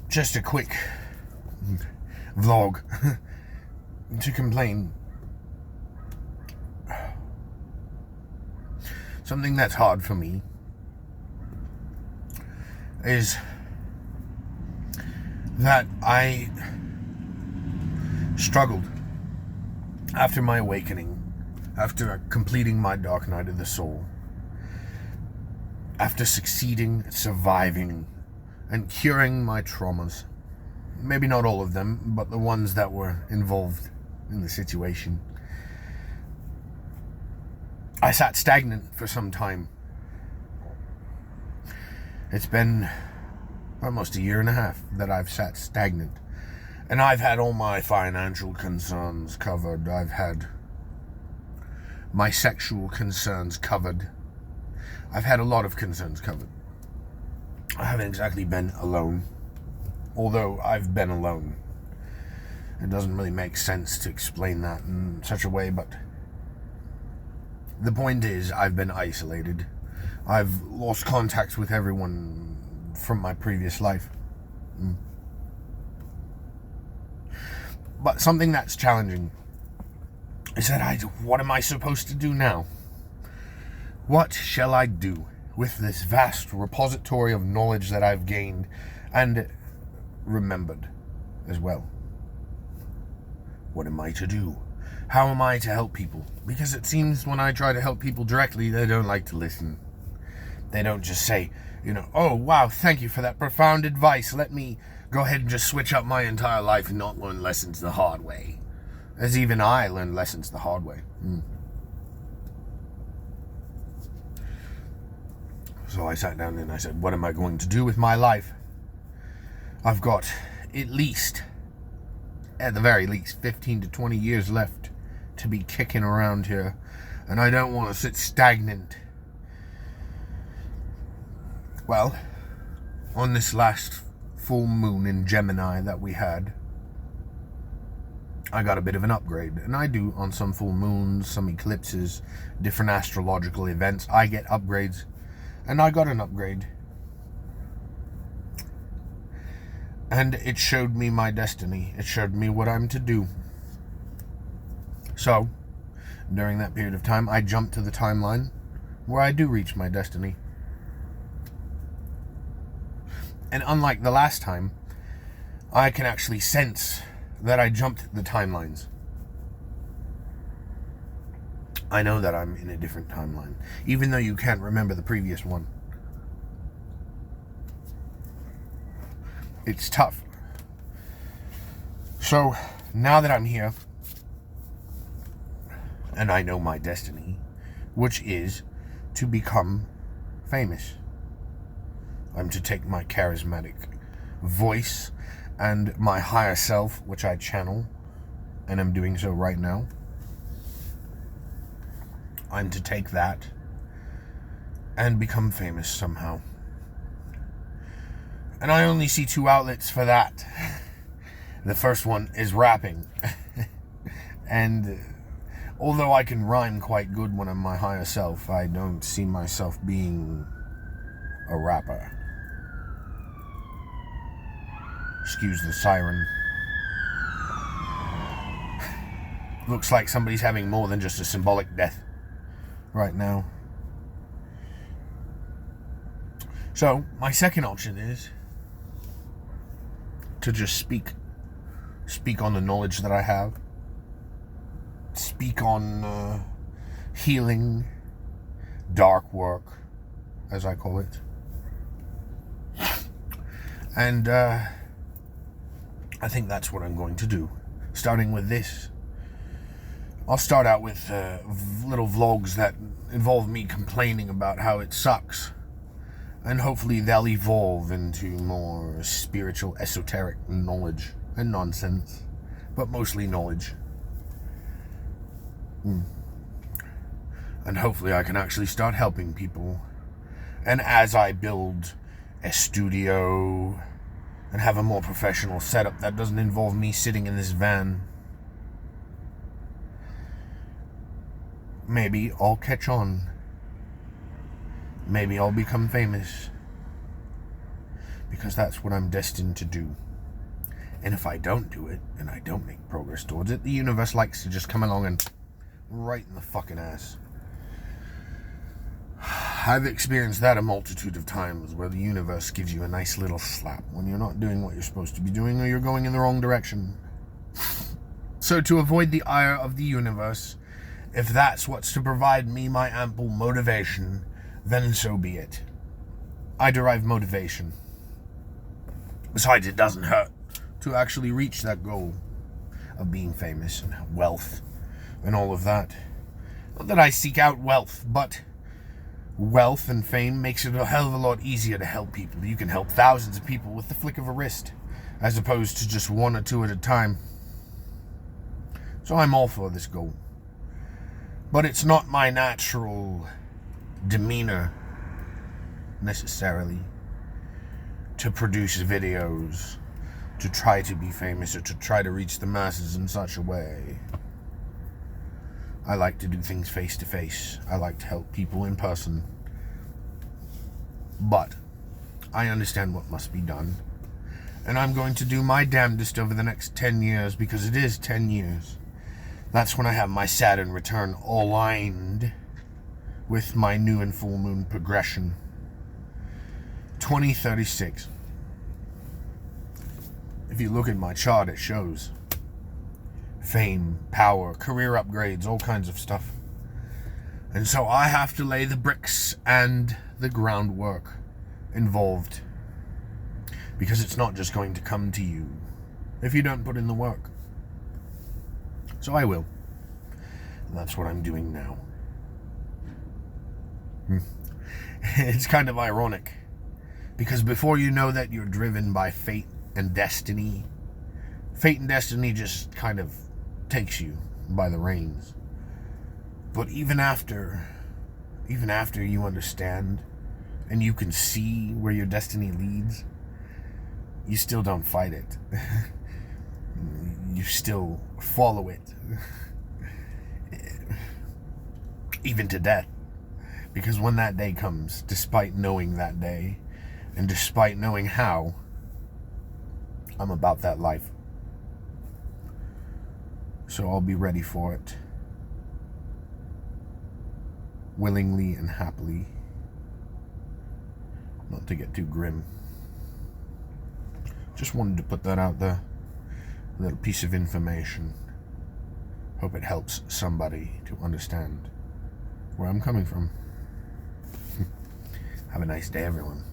just a quick vlog to complain. Something that's hard for me is that I struggled after my awakening, after completing my dark night of the soul, after succeeding, surviving, and curing my traumas. Maybe not all of them, but the ones that were involved in the situation. I sat stagnant for some time. It's been almost a year and a half that I've sat stagnant. And I've had all my financial concerns covered. I've had my sexual concerns covered. I've had a lot of concerns covered. I haven't exactly been alone. Although I've been alone. It doesn't really make sense to explain that in such a way, but the point is, I've been isolated. I've lost contact with everyone from my previous life. But something that's challenging is that what am I supposed to do now? What shall I do with this vast repository of knowledge that I've gained and remembered as well? What am I to do? How am I to help people? Because it seems when I try to help people directly, they don't like to listen. They don't just say, oh, wow, thank you for that profound advice. Let me go ahead and just switch up my entire life and not learn lessons the hard way. As even I learned lessons the hard way. So I sat down and I said, what am I going to do with my life? I've got at the very least, 15 to 20 years left to be kicking around here. And I don't want to sit stagnant. Well, on this last full moon in Gemini that we had, I got a bit of an upgrade. And I do on some full moons, some eclipses, different astrological events. I get upgrades. And I got an upgrade. And it showed me my destiny. It showed me what I'm to do. So, during that period of time, I jumped to the timeline where I do reach my destiny. And unlike the last time, I can actually sense that I jumped the timelines. I know that I'm in a different timeline, even though you can't remember the previous one. It's tough. So, now that I'm here, and I know my destiny, which is to become famous. I'm to take my charismatic voice and my higher self, which I channel, and I'm doing so right now. I'm to take that and become famous somehow. And I only see two outlets for that. The first one is rapping. And although I can rhyme quite good when I'm my higher self, I don't see myself being a rapper. Excuse the siren. Looks like somebody's having more than just a symbolic death right now. So, my second option is to just speak on the knowledge that I have, speak on healing, dark work, as I call it. And I think that's what I'm going to do, starting with this. I'll start out with little vlogs that involve me complaining about how it sucks. And hopefully they'll evolve into more spiritual, esoteric knowledge and nonsense. But mostly knowledge. And hopefully I can actually start helping people. And as I build a studio and have a more professional setup that doesn't involve me sitting in this van, maybe I'll catch on. Maybe I'll become famous. because that's what I'm destined to do. And if I don't do it, and I don't make progress towards it, the universe likes to just come along and right in the fucking ass. I've experienced that a multitude of times, where the universe gives you a nice little slap when you're not doing what you're supposed to be doing, or you're going in the wrong direction. So to avoid the ire of the universe, if that's what's to provide me my ample motivation, then so be it. I derive motivation. Besides, it doesn't hurt to actually reach that goal of being famous and wealth and all of that. Not that I seek out wealth, but wealth and fame makes it a hell of a lot easier to help people. You can help thousands of people with the flick of a wrist, as opposed to just one or two at a time. So I'm all for this goal. But it's not my natural demeanor, necessarily, to produce videos, to try to be famous, or to try to reach the masses in such a way. I like to do things face to face. I like to help people in person. But I understand what must be done. And I'm going to do my damnedest over the next 10 years, because it is 10 years. That's when I have my Saturn return aligned with my new and full moon progression. 2036. If you look at my chart, it shows fame, power, career upgrades, all kinds of stuff. And so I have to lay the bricks and the groundwork involved, because it's not just going to come to you if you don't put in the work. So I will. And that's what I'm doing now. It's kind of ironic, because before you know that you're driven by fate and destiny just kind of takes you by the reins. But even after you understand and you can see where your destiny leads, you still don't fight it. You still follow it. Even to death. Because when that day comes, despite knowing that day, and despite knowing how, I'm about that life. So I'll be ready for it. Willingly and happily. Not to get too grim. Just wanted to put that out there. A little piece of information. Hope it helps somebody to understand where I'm coming from. Have a nice day, everyone.